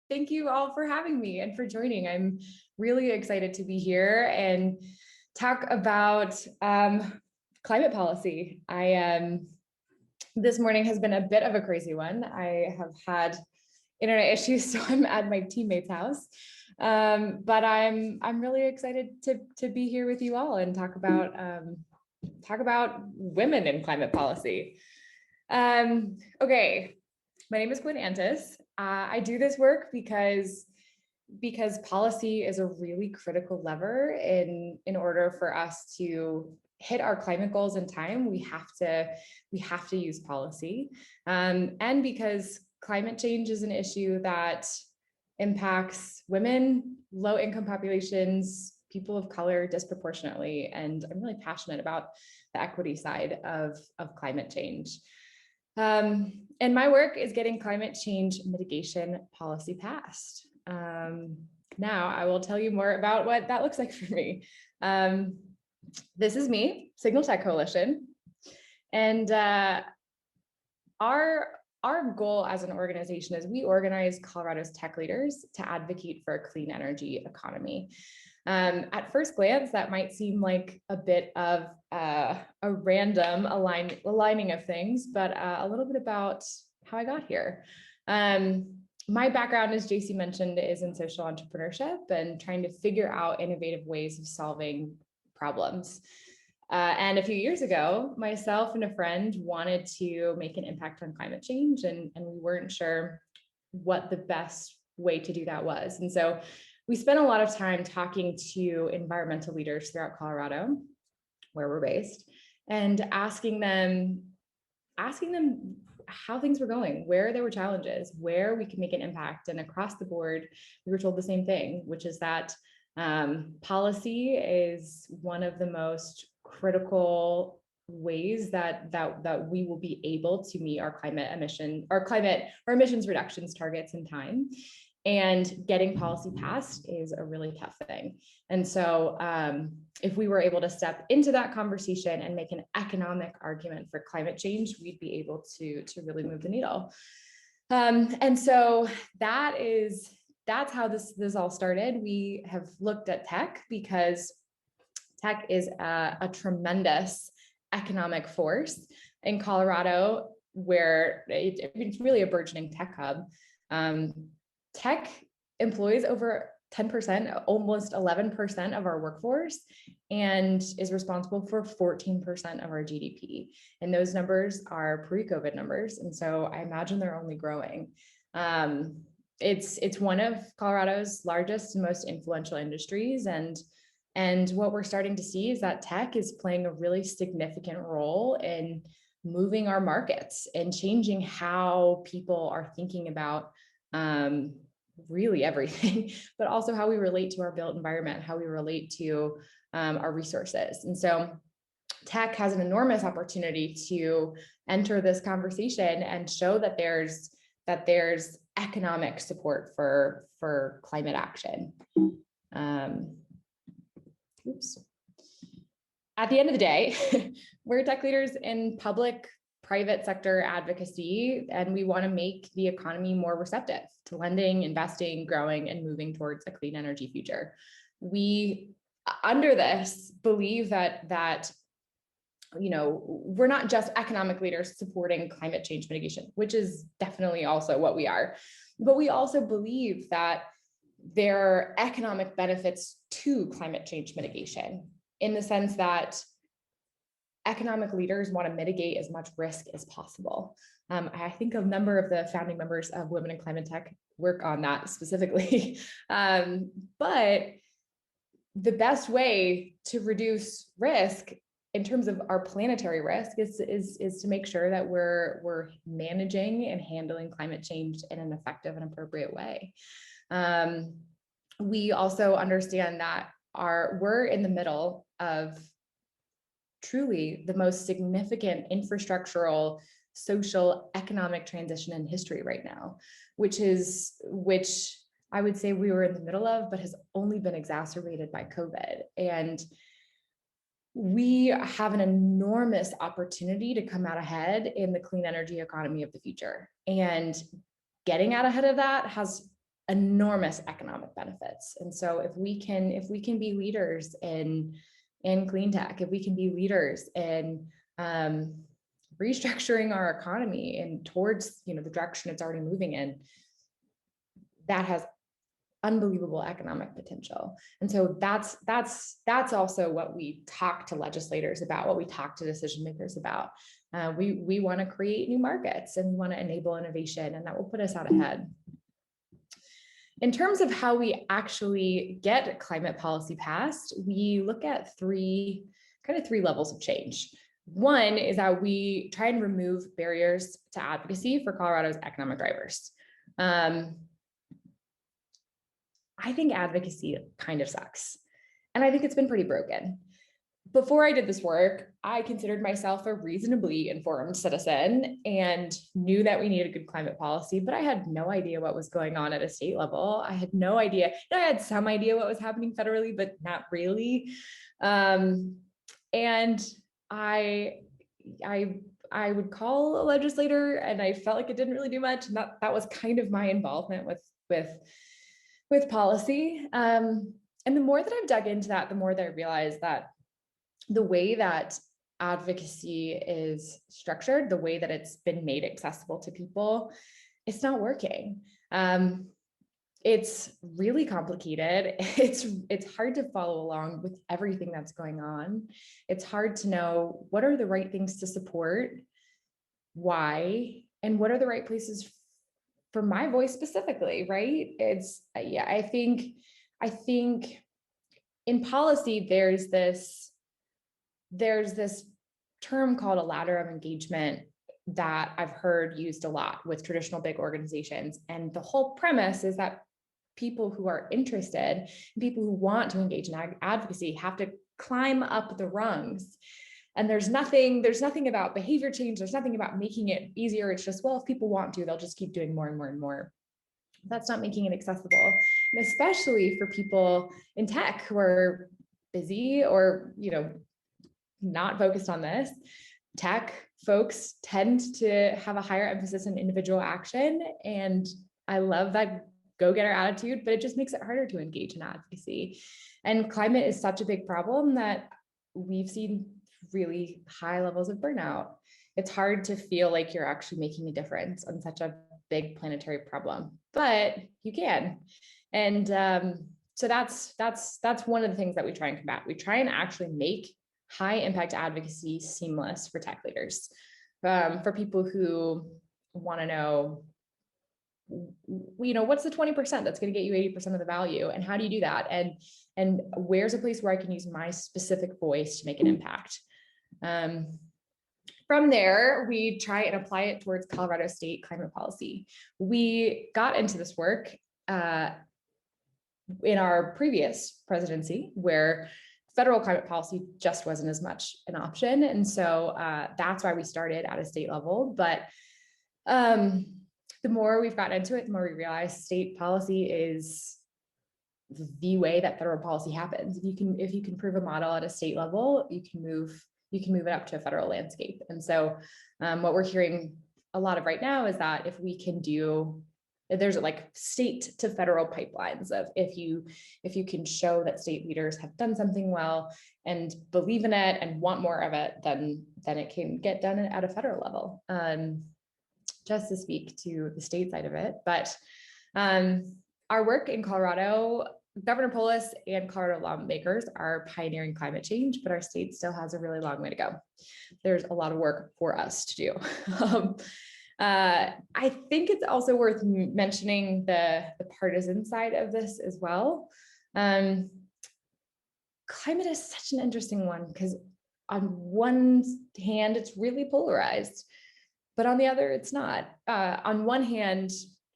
Thank you all for having me and for joining. I'm really excited to be here and talk about climate policy. This morning has been a bit of a crazy one. I have had internet issues, so I'm at my teammate's house. But I'm really excited to be here with you all and talk about women in climate policy. Okay, my name is Quinn Antus. I do this work because policy is a really critical lever in order for us to hit our climate goals in time. We have to use policy, and because climate change is an issue that impacts women, low-income populations, people of color disproportionately, and I'm really passionate about the equity side of climate change. And my work is getting climate change mitigation policy passed. Now I will tell you more about what that looks like for me. This is me, Signal Tech Coalition. And our goal as an organization is we organize Colorado's tech leaders to advocate for a clean energy economy. At first glance, that might seem like a bit of a random aligning of things, but a little bit about how I got here. My background, as JC mentioned, is in social entrepreneurship and trying to figure out innovative ways of solving problems. And a few years ago, myself and a friend wanted to make an impact on climate change, and we weren't sure what the best way to do that was. And so we spent a lot of time talking to environmental leaders throughout Colorado, where we're based, and asking them how things were going, where there were challenges, where we could make an impact. And across the board, we were told the same thing, which is that policy is one of the most critical ways that we will be able to meet our emissions reductions targets in time. And getting policy passed is a really tough thing. And so if we were able to step into that conversation and make an economic argument for climate change, we'd be able to really move the needle. And so that's how this all started. We have looked at tech because tech is a tremendous economic force in Colorado, where it's really a burgeoning tech hub. Tech employs over 10%, almost 11% of our workforce, and is responsible for 14% of our GDP. And those numbers are pre-COVID numbers. And so I imagine they're only growing. It's one of Colorado's largest and most influential industries. And what we're starting to see is that tech is playing a really significant role in moving our markets and changing how people are thinking about really everything, but also how we relate to our built environment, how we relate to our resources. And so tech has an enormous opportunity to enter this conversation and show that there's economic support for climate action. At the end of the day, we're tech leaders in private sector advocacy, and we want to make the economy more receptive to lending, investing, growing, and moving towards a clean energy future. We, under this, believe that we're not just economic leaders supporting climate change mitigation, which is definitely also what we are, but we also believe that there are economic benefits to climate change mitigation, in the sense that economic leaders want to mitigate as much risk as possible. I think a number of the founding members of Women in Climate Tech work on that specifically. But the best way to reduce risk in terms of our planetary risk is to make sure that we're managing and handling climate change in an effective and appropriate way. We also understand that we're in the middle of truly the most significant infrastructural, social, economic transition in history right now, which I would say we were in the middle of, but has only been exacerbated by COVID. And we have an enormous opportunity to come out ahead in the clean energy economy of the future. And getting out ahead of that has enormous economic benefits. And so if we can be leaders in clean tech, if we can be leaders in restructuring our economy and towards, the direction it's already moving in, that has unbelievable economic potential. And so that's also what we talk to legislators about, what we talk to decision makers about. We want to create new markets and we want to enable innovation, and that will put us out ahead. In terms of how we actually get climate policy passed, we look at three levels of change. One is that we try and remove barriers to advocacy for Colorado's economic drivers. I think advocacy kind of sucks, and I think it's been pretty broken. Before I did this work, I considered myself a reasonably informed citizen and knew that we needed a good climate policy, but I had no idea what was going on at a state level. I had no idea. I had some idea what was happening federally, but not really. And I would call a legislator, and I felt like it didn't really do much. And that was kind of my involvement with policy. And the more that I've dug into that, the more that I realized that the way that advocacy is structured, the way that it's been made accessible to people, it's not working. It's really complicated. It's hard to follow along with everything that's going on. It's hard to know what are the right things to support, why, and what are the right places for my voice specifically, right? I think in policy, there's this term called a ladder of engagement that I've heard used a lot with traditional big organizations. And the whole premise is that people who are interested, people who want to engage in advocacy have to climb up the rungs. And there's nothing about behavior change. There's nothing about making it easier. It's just, well, if people want to, they'll just keep doing more and more and more. That's not making it accessible. And especially for people in tech who are busy or, not focused on this. Tech folks tend to have a higher emphasis on individual action. And I love that go-getter attitude, but it just makes it harder to engage in advocacy. And climate is such a big problem that we've seen really high levels of burnout. It's hard to feel like you're actually making a difference on such a big planetary problem, but you can. And so that's one of the things that we try and combat. We try and actually make high impact advocacy seamless for tech leaders, for people who want to know, what's the 20% that's going to get you 80% of the value, and how do you do that? And where's a place where I can use my specific voice to make an impact? From there, we try and apply it towards Colorado state climate policy. We got into this work in our previous presidency, where federal climate policy just wasn't as much an option. And so that's why we started at a state level. But the more we've gotten into it, the more we realize state policy is the way that federal policy happens. If you can prove a model at a state level, you can move it up to a federal landscape. And so what we're hearing a lot of right now is that if we can there's like state to federal pipelines of if you can show that state leaders have done something well and believe in it and want more of it, then it can get done at a federal level. Just to speak to the state side of it, but our work in Colorado, Governor Polis and Colorado lawmakers are pioneering climate change, but our state still has a really long way to go. There's a lot of work for us to do. I think it's also worth mentioning the partisan side of this as well. Climate is such an interesting one because on one hand, it's really polarized, but on the other, it's not. On one hand,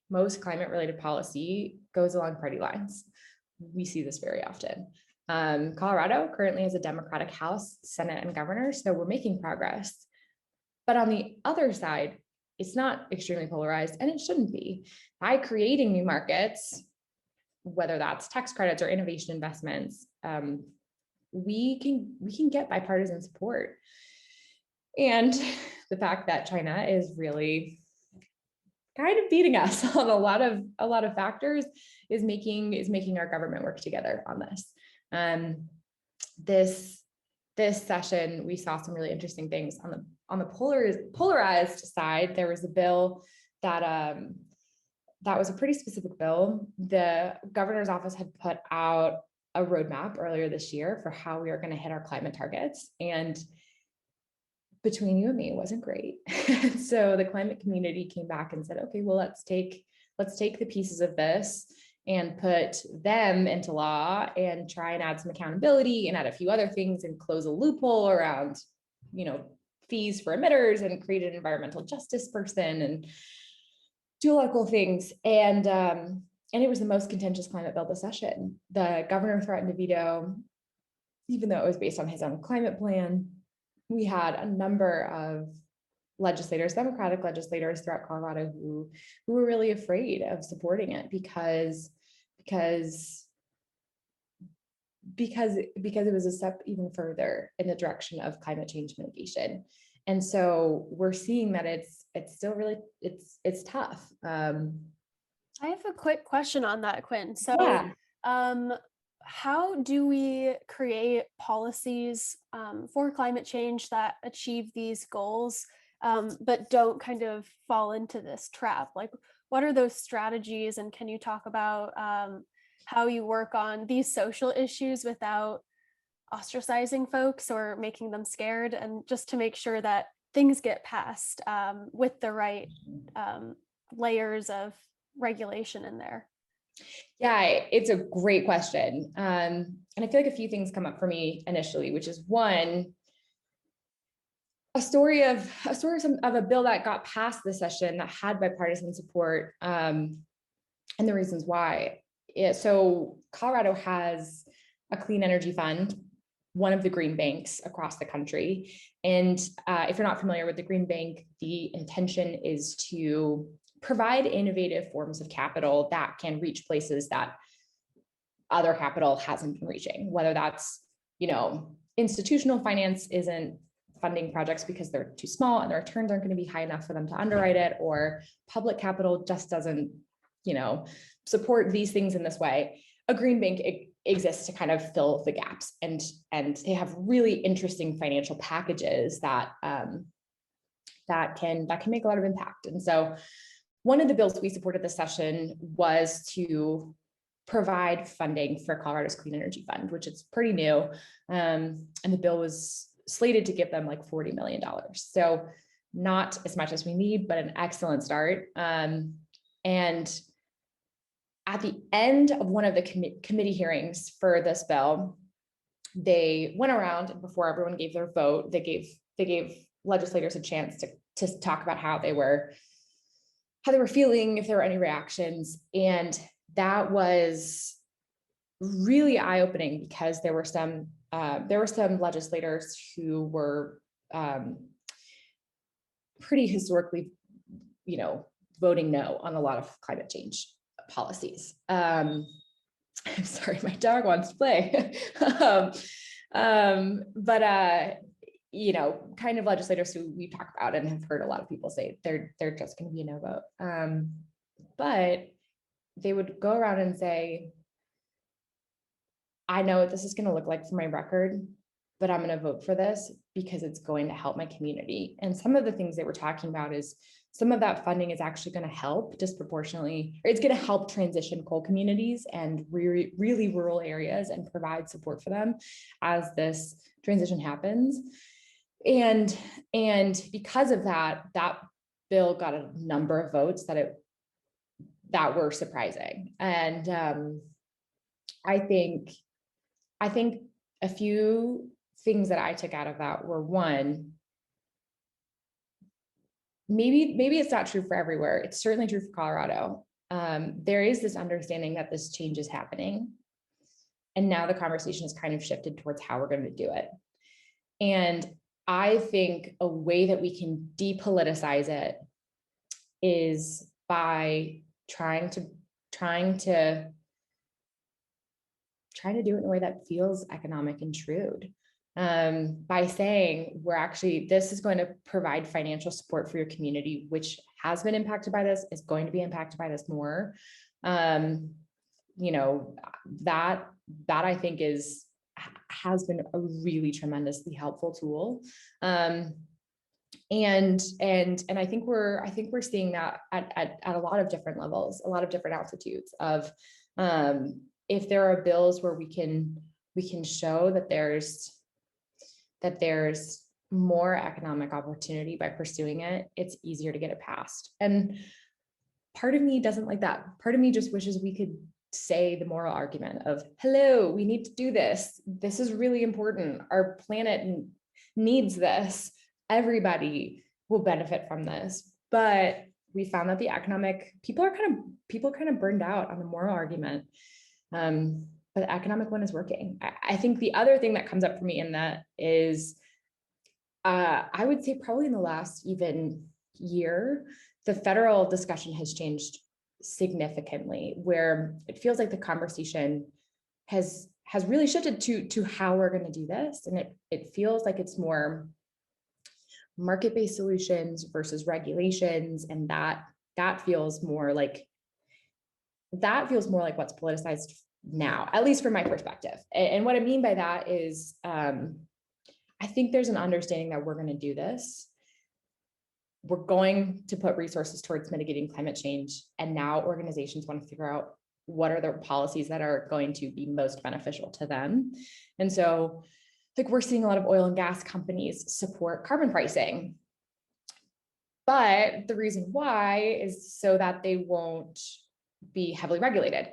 most climate-related policy goes along party lines. We see this very often. Colorado currently has a Democratic House, Senate, and governor, so we're making progress. But on the other side, it's not extremely polarized, and it shouldn't be. By creating new markets, whether that's tax credits or innovation investments, we can get bipartisan support. And the fact that China is really kind of beating us on a lot of factors, is making our government work together on this. This session, we saw some really interesting things on the polarized side. There was a bill that was a pretty specific bill. The governor's office had put out a roadmap earlier this year for how we are going to hit our climate targets, and between you and me, it wasn't great. So the climate community came back and said, okay, well, let's take the pieces of this and put them into law and try and add some accountability and add a few other things and close a loophole around, fees for emitters and create an environmental justice person and do a lot of cool things. And it was the most contentious climate bill this session. The governor threatened to veto, even though it was based on his own climate plan. We had a number of legislators, Democratic legislators throughout Colorado who were really afraid of supporting it because it was a step even further in the direction of climate change mitigation. And so we're seeing that it's still really, it's tough. I have a quick question on that, Quinn. So yeah. How do we create policies for climate change that achieve these goals, but don't kind of fall into this trap? Like, what are those strategies? And can you talk about how you work on these social issues without ostracizing folks or making them scared, and just to make sure that things get passed with the right layers of regulation in there? Yeah, it's a great question. And I feel like a few things come up for me initially, which is one, a story of a bill that got passed this session that had bipartisan support, and the reasons why. So Colorado has a clean energy fund, one of the green banks across the country. And if you're not familiar with the green bank, the intention is to provide innovative forms of capital that can reach places that other capital hasn't been reaching, whether that's, institutional finance isn't funding projects because they're too small and the returns aren't going to be high enough for them to underwrite it, or public capital just doesn't, support these things in this way. A green bank exists to kind of fill the gaps, and they have really interesting financial packages that can make a lot of impact. And so one of the bills we supported this session was to provide funding for Colorado's Clean Energy Fund, which is pretty new. And the bill was slated to give them like $40 million. So not as much as we need, but an excellent start. And at the end of one of the committee hearings for this bill, they went around, and before everyone gave their vote, they gave legislators a chance to talk about how they were feeling, if there were any reactions. And that was really eye-opening, because there were some legislators who were pretty historically, voting no on a lot of climate change policies. I'm sorry, my dog wants to play. Kind of legislators who we talk about and have heard a lot of people say they're just going to be a no vote. But they would go around and say, I know what this is going to look like for my record, but I'm going to vote for this because it's going to help my community. And some of the things they were talking about is some of that funding is actually going to help disproportionately, or it's going to help transition coal communities and really rural areas and provide support for them as this transition happens. And because of that bill got a number of votes that were surprising. And I think a few things that I took out of that were, one, maybe it's not true for everywhere. It's certainly true for Colorado. There is this understanding that this change is happening, and now the conversation has kind of shifted towards how we're going to do it. And I think a way that we can depoliticize it is by trying to do it in a way that feels economic and true. by saying this is going to provide financial support for your community, which has been impacted by this, is going to be impacted by this more. That I think has been a really tremendously helpful tool. And I think we're seeing that at a lot of different levels, a lot of different altitudes of, if there are bills where we can show that there's more economic opportunity by pursuing it, it's easier to get it passed. And part of me doesn't like that. Part of me just wishes we could say the moral argument of, hello, we need to do this. This is really important. Our planet needs this. Everybody will benefit from this. But we found that people are kind of burned out on the moral argument. But the economic one is working. I think the other thing that comes up for me in that is, I would say probably in the last even year, the federal discussion has changed significantly, where it feels like the conversation has really shifted to how we're going to do this. And it feels like it's more market-based solutions versus regulations. And that feels more like what's politicized now, at least from my perspective. And what I mean by that is, I think there's an understanding that we're going to do this. We're going to put resources towards mitigating climate change. And now organizations want to figure out what are the policies that are going to be most beneficial to them. And so, like, we're seeing a lot of oil and gas companies support carbon pricing. But the reason why is so that they won't be heavily regulated.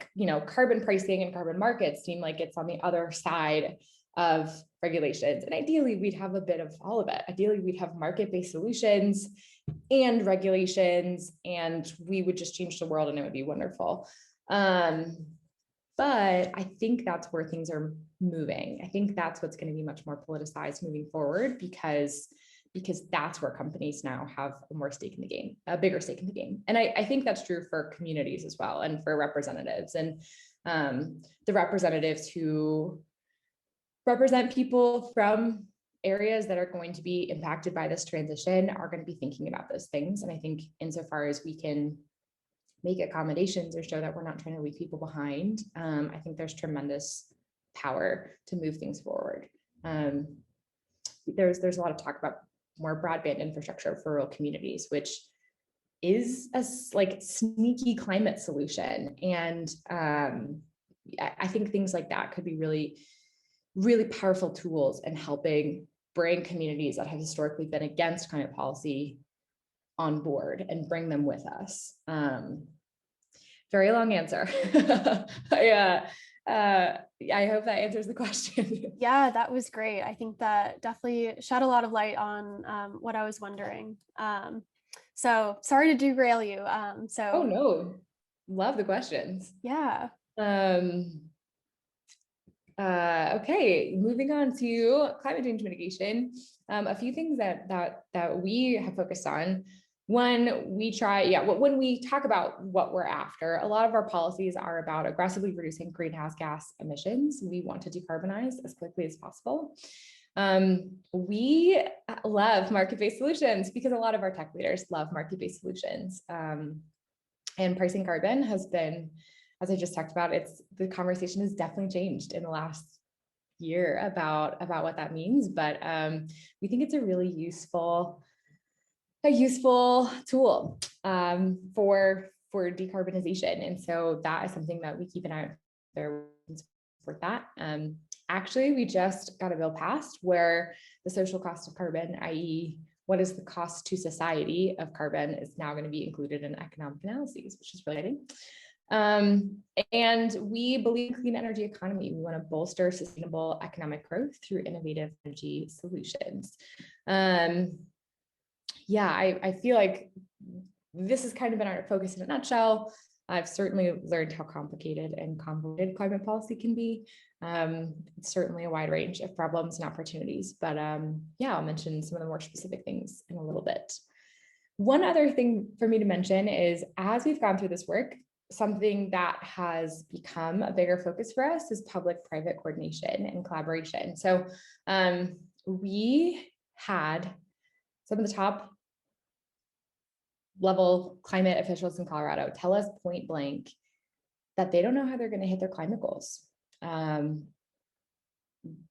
Carbon pricing and carbon markets seem like it's on the other side of regulations. And ideally, we'd have a bit of all of it. Ideally, we'd have market-based solutions and regulations, and we would just change the world and it would be wonderful. But I think that's where things are moving. I think that's what's going to be much more politicized moving forward, because that's where companies now have a bigger stake in the game. And I think that's true for communities as well, and for representatives, and the representatives who represent people from areas that are going to be impacted by this transition are going to be thinking about those things. And I think insofar as we can make accommodations or show that we're not trying to leave people behind, I think there's tremendous power to move things forward. There's a lot of talk about more broadband infrastructure for rural communities, which is a sneaky climate solution. And I think things like that could be really, really powerful tools in helping bring communities that have historically been against climate policy on board and bring them with us. Very long answer. I hope that answers the question. Yeah, that was great. I think that definitely shed a lot of light on what I was wondering. So sorry to derail you. Oh no, love the questions. Yeah. Okay, moving on to climate change mitigation. A few things that we have focused on. One, when we talk about what we're after, a lot of our policies are about aggressively reducing greenhouse gas emissions. We want to decarbonize as quickly as possible. We love market-based solutions because a lot of our tech leaders love market-based solutions. And pricing carbon has been, as I just talked about, the conversation has definitely changed in the last year about what that means. But we think it's a really useful tool for decarbonization. And so that is something that we keep an eye out there for that. Actually, we just got a bill passed where the social cost of carbon, i.e. what is the cost to society of carbon, is now going to be included in economic analyses, which is really exciting. And we believe in clean energy economy. We want to bolster sustainable economic growth through innovative energy solutions. I feel like this has kind of been our focus in a nutshell. I've certainly learned how complicated and convoluted climate policy can be. It's certainly a wide range of problems and opportunities, but I'll mention some of the more specific things in a little bit. One other thing for me to mention is, as we've gone through this work, something that has become a bigger focus for us is public-private coordination and collaboration. So we had some of the top level climate officials in Colorado tell us point blank that they don't know how they're going to hit their climate goals.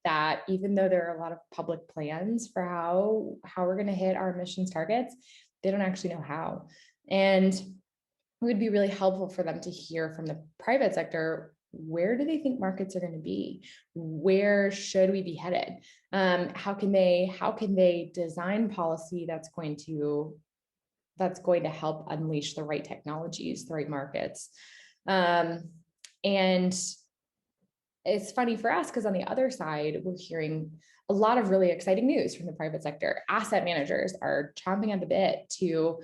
That even though there are a lot of public plans for how we're going to hit our emissions targets, they don't actually know how. And it would be really helpful for them to hear from the private sector, where do they think markets are going to be? Where should we be headed? How can they design policy that's going to help unleash the right technologies, the right markets? And it's funny for us because on the other side, we're hearing a lot of really exciting news from the private sector. Asset managers are chomping at the bit to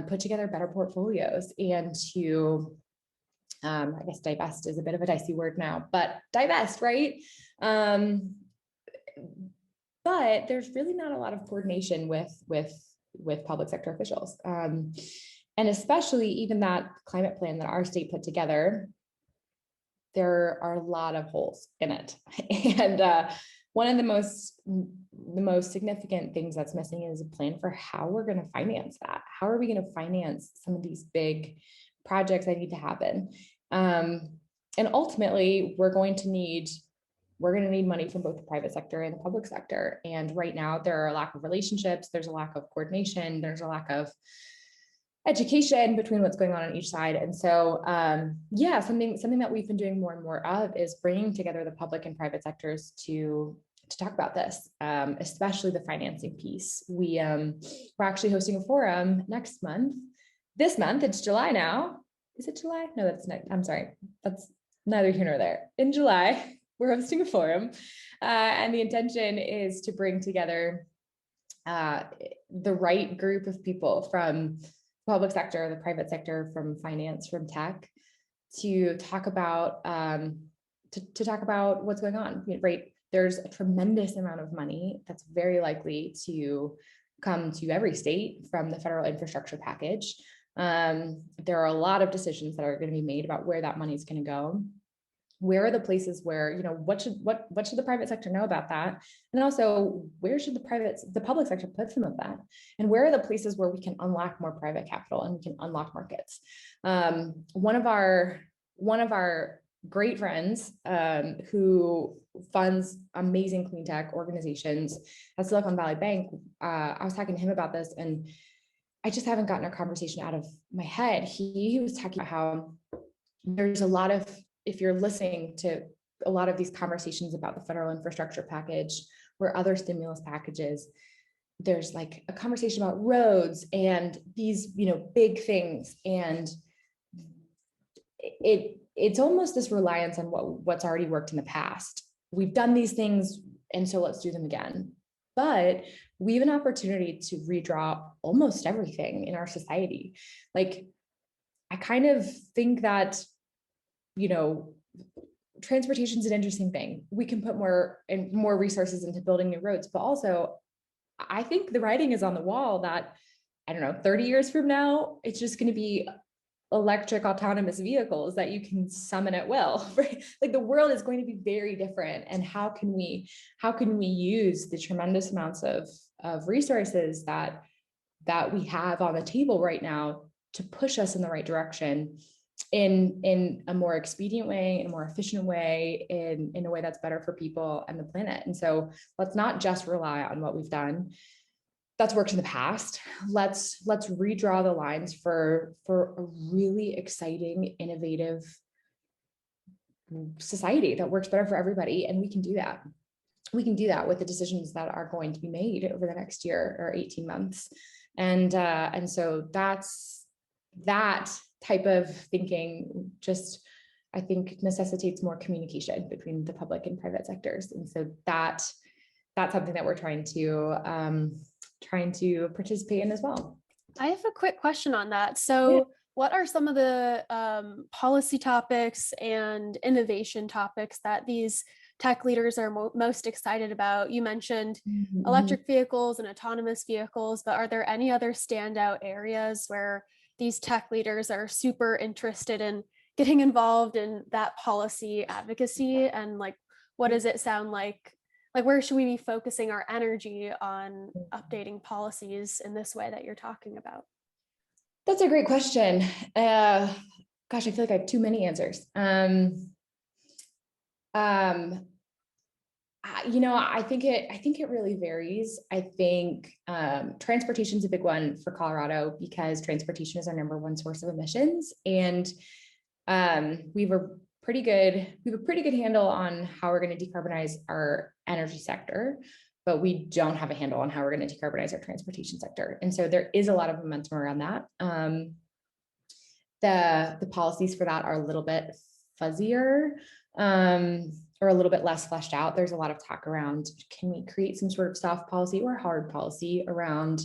put together better portfolios and to, I guess divest is a bit of a dicey word now, but divest, right? But there's really not a lot of coordination with public sector officials. And especially even that climate plan that our state put together, there are a lot of holes in it. And one of the most significant things that's missing is a plan for how we're going to finance that. How are we going to finance some of these big projects that need to happen? And ultimately, we're going to need money from both the private sector and the public sector. And right now, there are a lack of relationships. There's a lack of coordination. There's a lack of education between what's going on each side. And so, yeah, something that we've been doing more and more of is bringing together the public and private sectors to talk about this, especially the financing piece. We're actually hosting a forum next month. This month, it's July now. Is it July? No, that's next. I'm sorry. That's neither here nor there. In July, we're hosting a forum, and the intention is to bring together the right group of people from public sector, the private sector, from finance, from tech, to talk about talk about what's going on. Right, there's a tremendous amount of money that's very likely to come to every state from the federal infrastructure package. There are a lot of decisions that are going to be made about where that money is going to go. Where are the places where, what should the private sector know about that? And also, where should the public sector put some of that? And where are the places where we can unlock more private capital and we can unlock markets? One of our great friends who funds amazing clean tech organizations at Silicon Valley Bank, I was talking to him about this, and I just haven't gotten a conversation out of my head. He was talking about how there's a lot of, if you're listening to a lot of these conversations about the federal infrastructure package or other stimulus packages, there's like a conversation about roads and these, big things. And it's almost this reliance on what's already worked in the past. We've done these things, and so let's do them again. But we have an opportunity to redraw almost everything in our society. Like, I kind of think that transportation is an interesting thing. We can put more resources into building new roads, but also I think the writing is on the wall that, 30 years from now, it's just going to be electric autonomous vehicles that you can summon at will, right? Like, the world is going to be very different. And how can we use the tremendous amounts of resources that we have on the table right now to push us in the right direction, in a more expedient way, in a more efficient way, in a way that's better for people and the planet. And so let's not just rely on what we've done that's worked in the past. Let's redraw the lines for a really exciting, innovative society that works better for everybody. And we can do that. We can do that with the decisions that are going to be made over the next year or 18 months. And so that's that type of thinking, just, I think, necessitates more communication between the public and private sectors. And so that's something that we're trying to participate in as well. I have a quick question on that. So what are some of the policy topics and innovation topics that these tech leaders are most excited about? You mentioned electric vehicles and autonomous vehicles, but are there any other standout areas where these tech leaders are super interested in getting involved in that policy advocacy, and like, what does it sound like? Like, where should we be focusing our energy on updating policies in this way that you're talking about? That's a great question. Gosh, I feel like I have too many answers. I think it really varies. I think transportation is a big one for Colorado because transportation is our #1 source of emissions, and we have a pretty good handle on how we're going to decarbonize our energy sector, but we don't have a handle on how we're going to decarbonize our transportation sector. And so there is a lot of momentum around that. The policies for that are a little bit fuzzier, or a little bit less fleshed out. There's a lot of talk around, can we create some sort of soft policy or hard policy around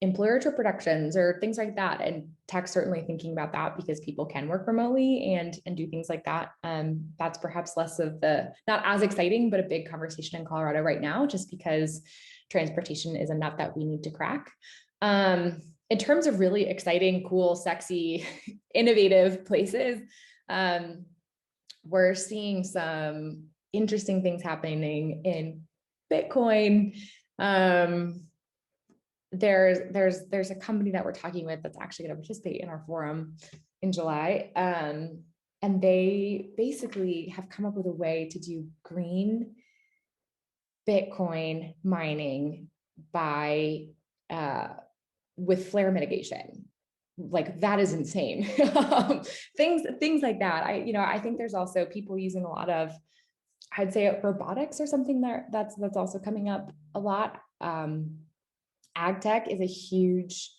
employer trip reductions or things like that? And tech's certainly thinking about that because people can work remotely and do things like that. That's perhaps less of the, not as exciting, but a big conversation in Colorado right now, just because transportation is a nut that we need to crack. In terms of really exciting, cool, sexy, innovative places, we're seeing some interesting things happening in Bitcoin. There's a company that we're talking with that's actually going to participate in our forum in July. And they basically have come up with a way to do green Bitcoin mining by with flare mitigation. Like, that is insane. Things like that. I think there's also people using a lot of, I'd say, robotics or something that's also coming up a lot. Ag tech is a huge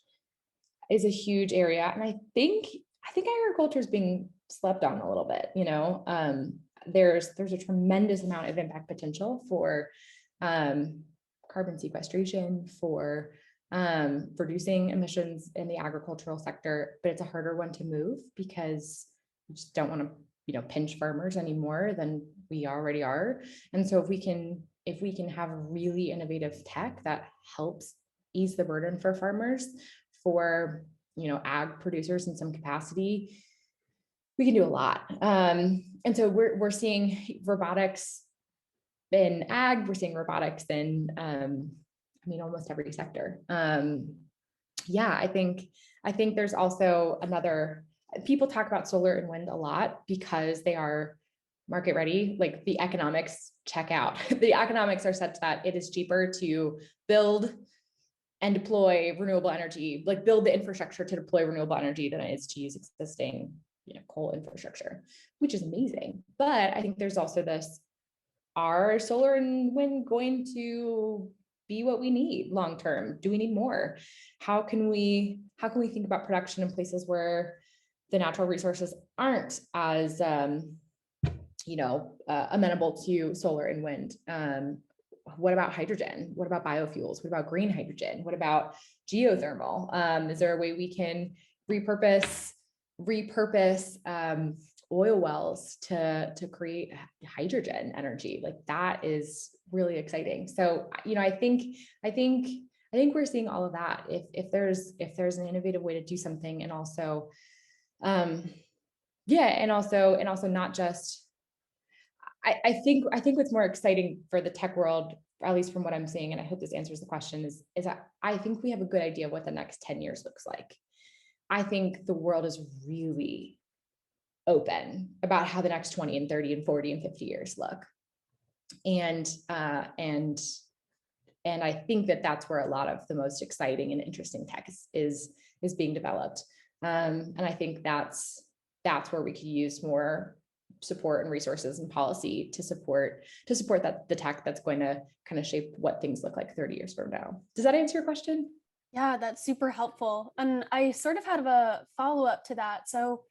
area, and I think agriculture is being slept on a little bit. There's a tremendous amount of impact potential for carbon sequestration, for reducing emissions in the agricultural sector, but it's a harder one to move because we just don't want to, pinch farmers any more than we already are. And so if we can have really innovative tech that helps ease the burden for farmers, for ag producers in some capacity, we can do a lot. And so we're seeing robotics in ag, we're seeing robotics in almost every sector. I think there's also people talk about solar and wind a lot because they are market ready. Like, the economics check out. The economics are such that it is cheaper to build and deploy renewable energy, like build the infrastructure to deploy renewable energy, than it is to use existing coal infrastructure, which is amazing. But I think there's also this, are solar and wind going to be what we need long term? Do we need more? How can we think about production in places where the natural resources aren't as amenable to solar and wind? What about hydrogen? What about biofuels? What about green hydrogen? What about geothermal? Is there a way we can repurpose oil wells to create hydrogen energy? Like, that is really exciting. So, I think we're seeing all of that. If there's an innovative way to do something, and also, and also not just, I think what's more exciting for the tech world, at least from what I'm seeing, and I hope this answers the question, is that I think we have a good idea of what the next 10 years looks like. I think the world is really open about how the next 20 and 30 and 40 and 50 years look. And I think that's where a lot of the most exciting and interesting tech is being developed. And I think that's where we could use more support and resources and policy to support that the tech that's going to kind of shape what things look like 30 years from now. Does that answer your question? Yeah, that's super helpful. And I sort of had a follow-up to that. So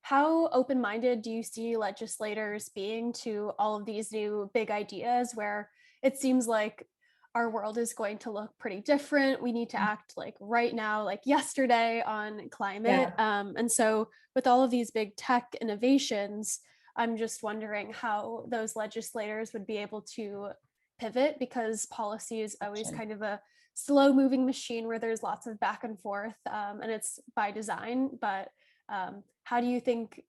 how open-minded do you see legislators being to all of these new big ideas, where it seems like our world is going to look pretty different? We need to act like right now, like yesterday, on climate. Yeah. And so with all of these big tech innovations, I'm just wondering how those legislators would be able to pivot, because policy is always kind of a slow moving machine where there's lots of back and forth, and it's by design. But how do you think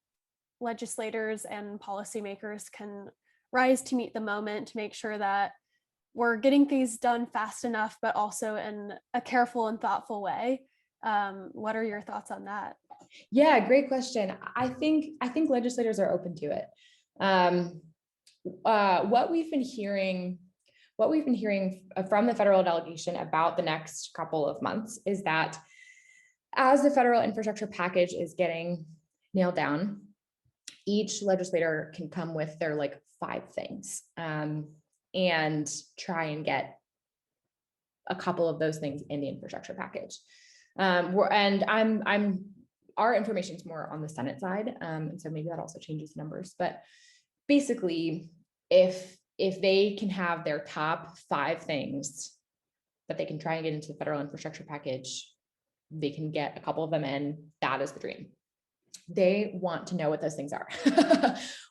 legislators and policymakers can rise to meet the moment to make sure that we're getting things done fast enough, but also in a careful and thoughtful way? What are your thoughts on that? Yeah, great question. I think legislators are open to it. What we've been hearing from the federal delegation about the next couple of months is that as the federal infrastructure package is getting nailed down, each legislator can come with their like 5 things, and try and get a couple of those things in the infrastructure package. Our information is more on the Senate side, and so maybe that also changes numbers. But basically, if they can have their top 5 things that they can try and get into the federal infrastructure package, they can get a couple of them in. That is the dream. They want to know what those things are.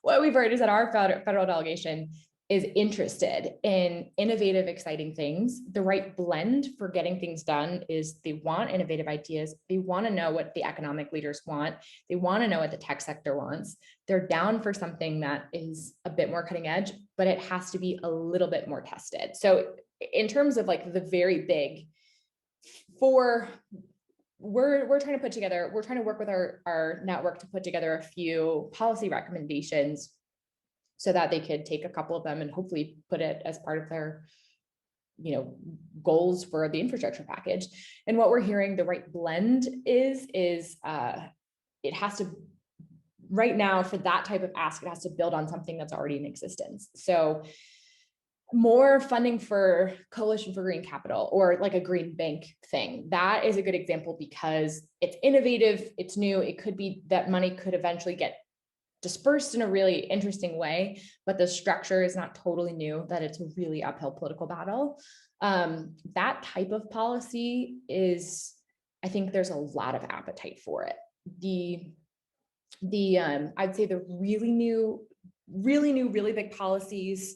What we've heard is that our federal delegation is interested in innovative, exciting things. The right blend for getting things done is they want innovative ideas. They want to know what the economic leaders want. They want to know what the tech sector wants. They're down for something that is a bit more cutting edge, but it has to be a little bit more tested. So in terms of like the very big we're trying to work with our network to put together a few policy recommendations so that they could take a couple of them and hopefully put it as part of their, goals for the infrastructure package. And what we're hearing the right blend is it has to, right now for that type of ask, it has to build on something that's already in existence. So more funding for Coalition for Green Capital or like a green bank thing. That is a good example because it's innovative, it's new. It could be that money could eventually get dispersed in a really interesting way, but the structure is not totally new, that it's a really uphill political battle. That type of policy is, I think there's a lot of appetite for it. I'd say the really big policies,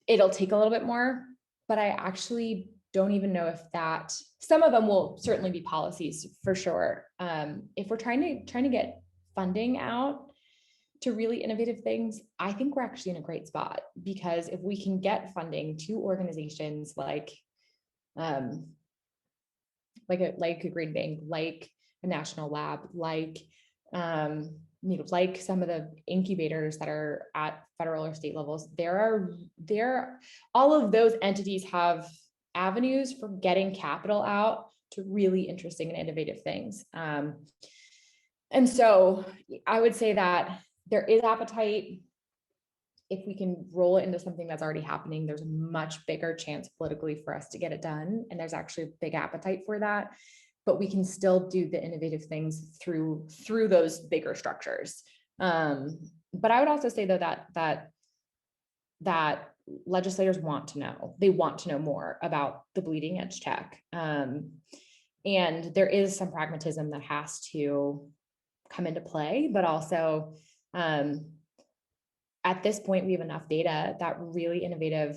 it'll take a little bit more, but I actually don't even know if that, some of them will certainly be policies for sure. If we're trying to get funding out to really innovative things, I think we're actually in a great spot, because if we can get funding to organizations like a green bank, like a national lab, like some of the incubators that are at federal or state levels, all of those entities have avenues for getting capital out to really interesting and innovative things. And so I would say that there is appetite. If we can roll it into something that's already happening, there's a much bigger chance politically for us to get it done. And there's actually a big appetite for that. But we can still do the innovative things through those bigger structures. But I would also say though that legislators want to know. They want to know more about the bleeding edge tech. And there is some pragmatism that has to come into play, but also at this point, we have enough data that really innovative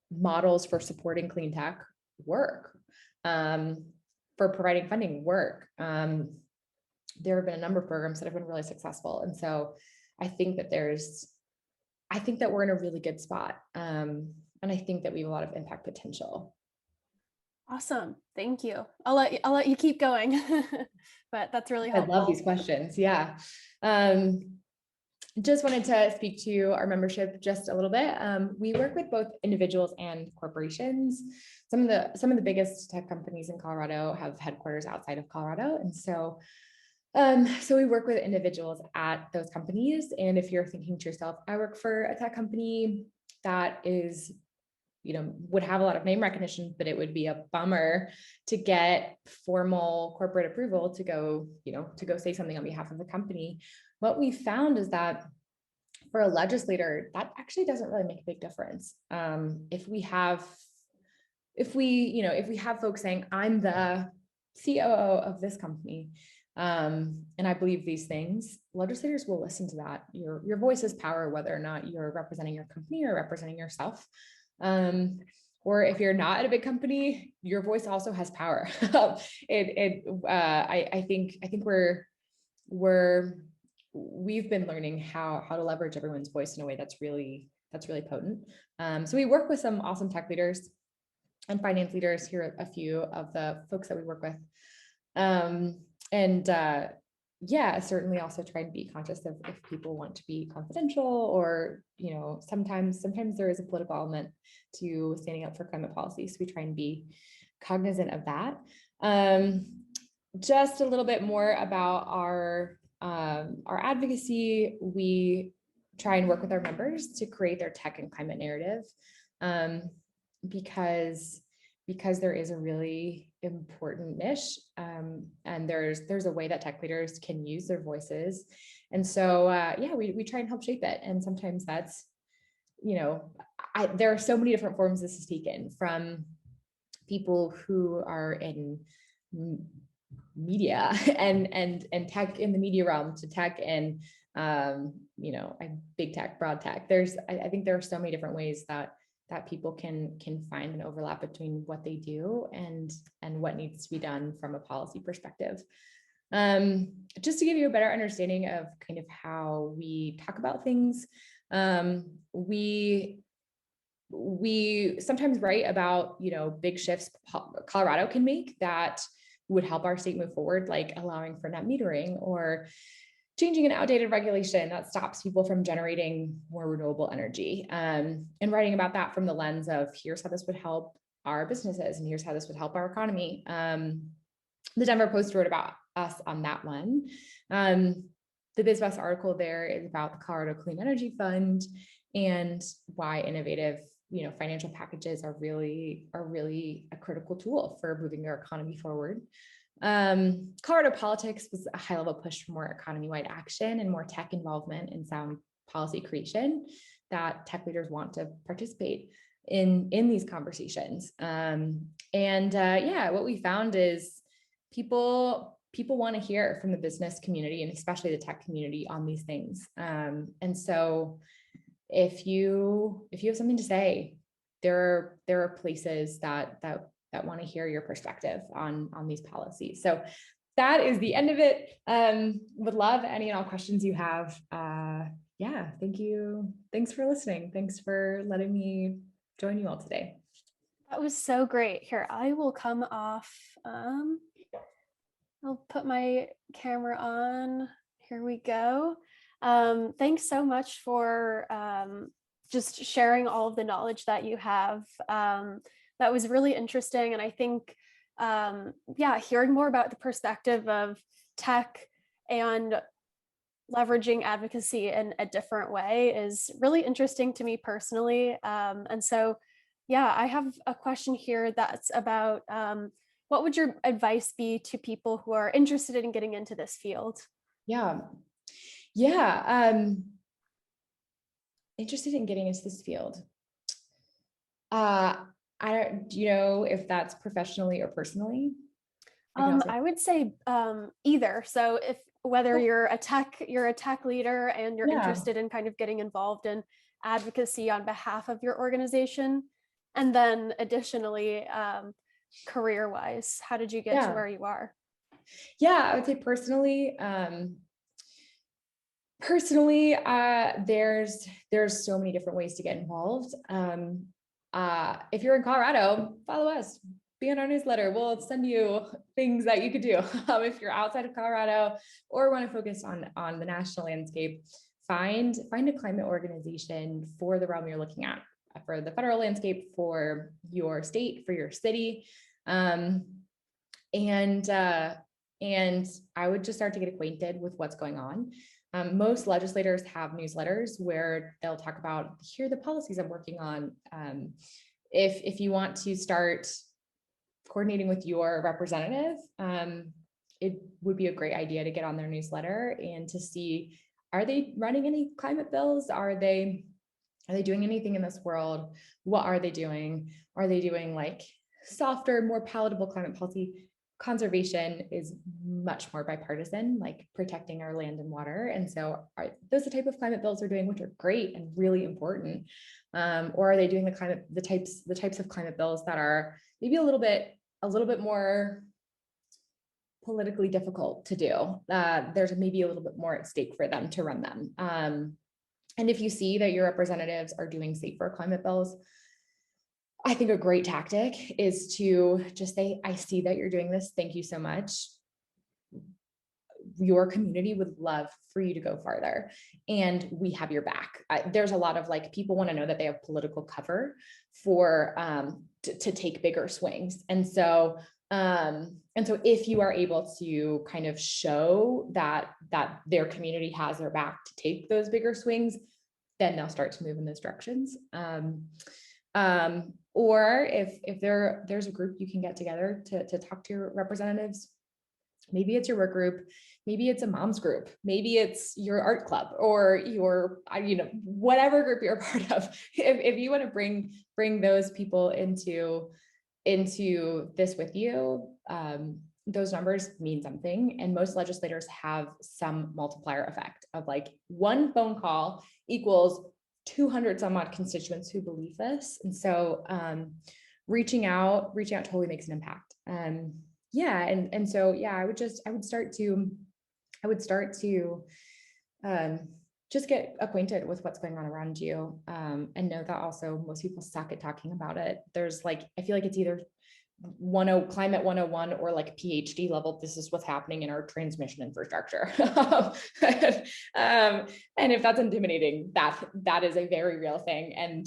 models for supporting clean tech work, for providing funding work. There have been a number of programs that have been really successful. And so I think that we're in a really good spot. And I think that we have a lot of impact potential. Awesome. Thank you. I'll let you keep going, but that's really helpful. I love these questions. Yeah. Just wanted to speak to our membership just a little bit. We work with both individuals and corporations. Some of the biggest tech companies in Colorado have headquarters outside of Colorado. And so we work with individuals at those companies. And if you're thinking to yourself, I work for a tech company that is, would have a lot of name recognition, but it would be a bummer to get formal corporate approval to go say something on behalf of the company. What we found is that for a legislator, that actually doesn't really make a big difference. If we have folks saying, I'm the COO of this company, and I believe these things, legislators will listen to that. Your voice is power, whether or not you're representing your company or representing yourself. or if you're not at a big company, your voice also has power. I think we've been learning how to leverage everyone's voice in a way that's really potent. So we work with some awesome tech leaders and finance leaders. Here are a few of the folks that we work with. Yeah, certainly also try to be conscious of if people want to be confidential, or, sometimes there is a political element to standing up for climate policy. So we try and be cognizant of that. Just a little bit more about our advocacy. We try and work with our members to create their tech and climate narrative, because there is a really important niche, and there's a way that tech leaders can use their voices. And so, we try and help shape it. And sometimes that's, there are so many different forms this is taken, from people who are in media and tech in the media realm, to tech and, big tech, broad tech. I think there are so many different ways that people can find an overlap between what they do and what needs to be done from a policy perspective. Just to give you a better understanding of kind of how we talk about things, we sometimes write about, big shifts Colorado can make that would help our state move forward, like allowing for net metering, or changing an outdated regulation that stops people from generating more renewable energy, and writing about that from the lens of, here's how this would help our businesses, and here's how this would help our economy. The Denver Post wrote about us on that one. The BizBus article there is about the Colorado Clean Energy Fund and why innovative, financial packages are really a critical tool for moving their economy forward. Colorado Politics was a high-level push for more economy-wide action and more tech involvement in sound policy creation, that tech leaders want to participate in these conversations. What we found is people want to hear from the business community, and especially the tech community, on these things. And so if you have something to say, there are places that want to hear your perspective on these policies. So that is the end of it. Would love any and all questions you have. Thank you. Thanks for listening. Thanks for letting me join you all today. That was so great. Here, I will come off. I'll put my camera on. Here we go. Thanks so much for just sharing all of the knowledge that you have. That was really interesting. And I think, hearing more about the perspective of tech and leveraging advocacy in a different way is really interesting to me personally. And so, I have a question here that's about, what would your advice be to people who are interested in getting into this field? Interested in getting into this field. Do you know if that's professionally or personally? I would say either. So whether you're a tech leader and you're interested in kind of getting involved in advocacy on behalf of your organization, and then additionally, career-wise, how did you get to where you are? I would say personally, there's so many different ways to get involved. If you're in Colorado, follow us, be on our newsletter. We'll send you things that you could do. If you're outside of Colorado or want to focus on the national landscape, find a climate organization for the realm you're looking at, for the federal landscape, for your state, for your city. And I would just start to get acquainted with what's going on. Most legislators have newsletters where they'll talk about, here are the policies I'm working on. If you want to start coordinating with your representative, it would be a great idea to get on their newsletter and to see, are they running any climate bills? Are they doing anything in this world? What are they doing? Are they doing like softer, more palatable climate policy conservation is much more bipartisan, like protecting our land and water. And so those are the type of climate bills they're doing, which are great and really important. Or are they doing the types of climate bills that are maybe a little bit more politically difficult to do? There's maybe a little bit more at stake for them to run them. And if you see that your representatives are doing safer climate bills, I think a great tactic is to just say, I see that you're doing this. Thank you so much. Your community would love for you to go farther, and we have your back. There's a lot of like, people want to know that they have political cover for to take bigger swings. And so if you are able to kind of show that their community has their back to take those bigger swings, then they'll start to move in those directions. Or if there's a group you can get together to talk to your representatives, maybe it's your work group, maybe it's a mom's group, maybe it's your art club, or your, whatever group you're a part of. If you want to bring those people into this with you, those numbers mean something. And most legislators have some multiplier effect of like, one phone call equals 200 some odd constituents who believe this. And so reaching out totally makes an impact. I would start to just get acquainted with what's going on around you, and know that also most people suck at talking about it. There's like, I feel like it's either climate 101 or like PhD level, this is what's happening in our transmission infrastructure. And if that's intimidating, that is a very real thing. And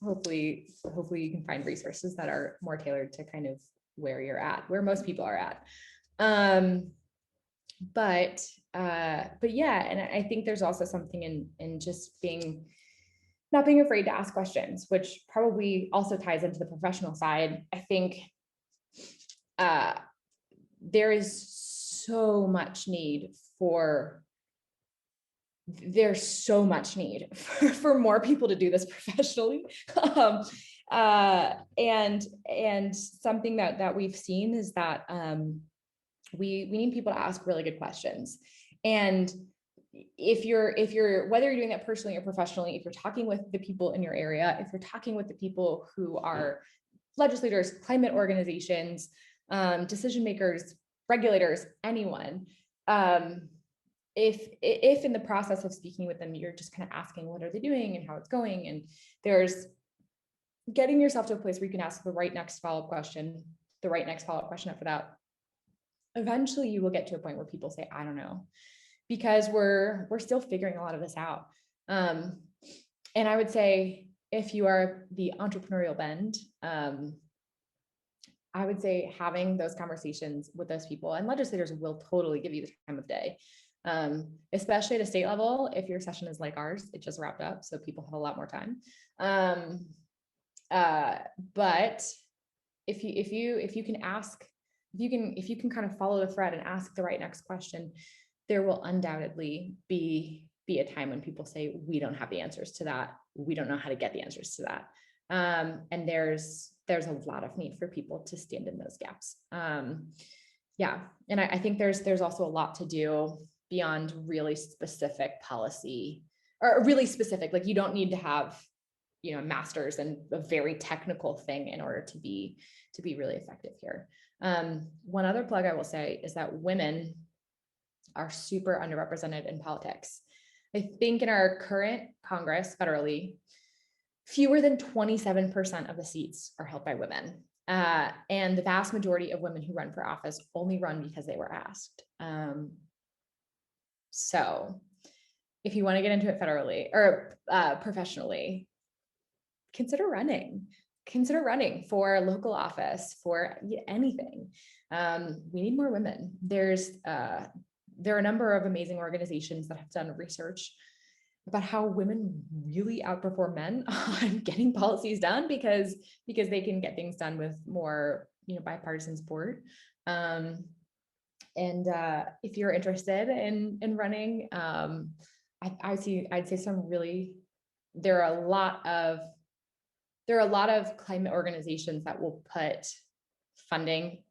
hopefully you can find resources that are more tailored to kind of where you're at, where most people are at. But yeah, and I think there's also something in just not being afraid to ask questions, which probably also ties into the professional side. I think there is so much need for more people to do this professionally. And something that we've seen is that we need people to ask really good questions. And if you're whether you're doing that personally or professionally, if you're talking with the people in your area, if you're talking with the people who are legislators, climate organizations, decision makers, regulators, anyone, if in the process of speaking with them, you're just kind of asking what are they doing and how it's going, and there's getting yourself to a place where you can ask the right next follow-up question after that, eventually you will get to a point where people say, I don't know, because we're still figuring a lot of this out. And I would say, if you are the entrepreneurial bend, I would say having those conversations with those people, and legislators will totally give you the time of day, especially at a state level. If your session is like ours, it just wrapped up, so people have a lot more time. But if you can ask, if you can kind of follow the thread and ask the right next question, there will undoubtedly be a time when people say, we don't have the answers to that. We don't know how to get the answers to that. And there's a lot of need for people to stand in those gaps. Yeah. And I think there's also a lot to do beyond really specific policy, or really specific, like you don't need to have, a master's in a very technical thing in order to be really effective here. One other plug I will say is that women are super underrepresented in politics. I think in our current Congress federally, fewer than 27% of the seats are held by women. And the vast majority of women who run for office only run because they were asked. So if you want to get into it federally or professionally, consider running for local office, for anything. We need more women. There are a number of amazing organizations that have done research about how women really outperform men on getting policies done because they can get things done with more, bipartisan support. And if you're interested in running, I'd say some really, there are a lot of climate organizations that will put funding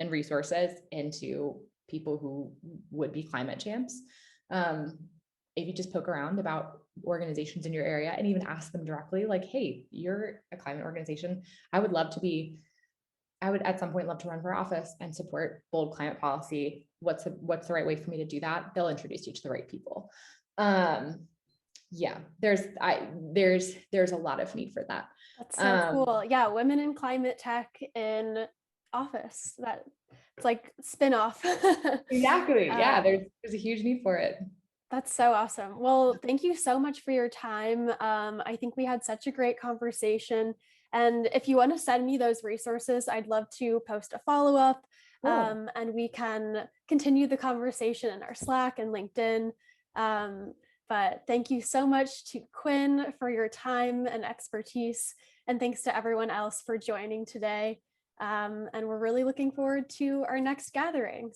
and resources into people who would be climate champs. If you just poke around about organizations in your area and even ask them directly, like, hey, you're a climate organization. I would at some point love to run for office and support bold climate policy. What's the right way for me to do that? They'll introduce you to the right people. Yeah, there's a lot of need for that. That's so cool. Yeah, women in climate tech in office. It's like spin-off. Exactly. Yeah, there's a huge need for it. That's so awesome. Well, thank you so much for your time. I think we had such a great conversation. And if you want to send me those resources, I'd love to post a follow-up, Cool. and we can continue the conversation in our Slack and LinkedIn. But thank you so much to Quinn for your time and expertise. And thanks to everyone else for joining today. And we're really looking forward to our next gathering.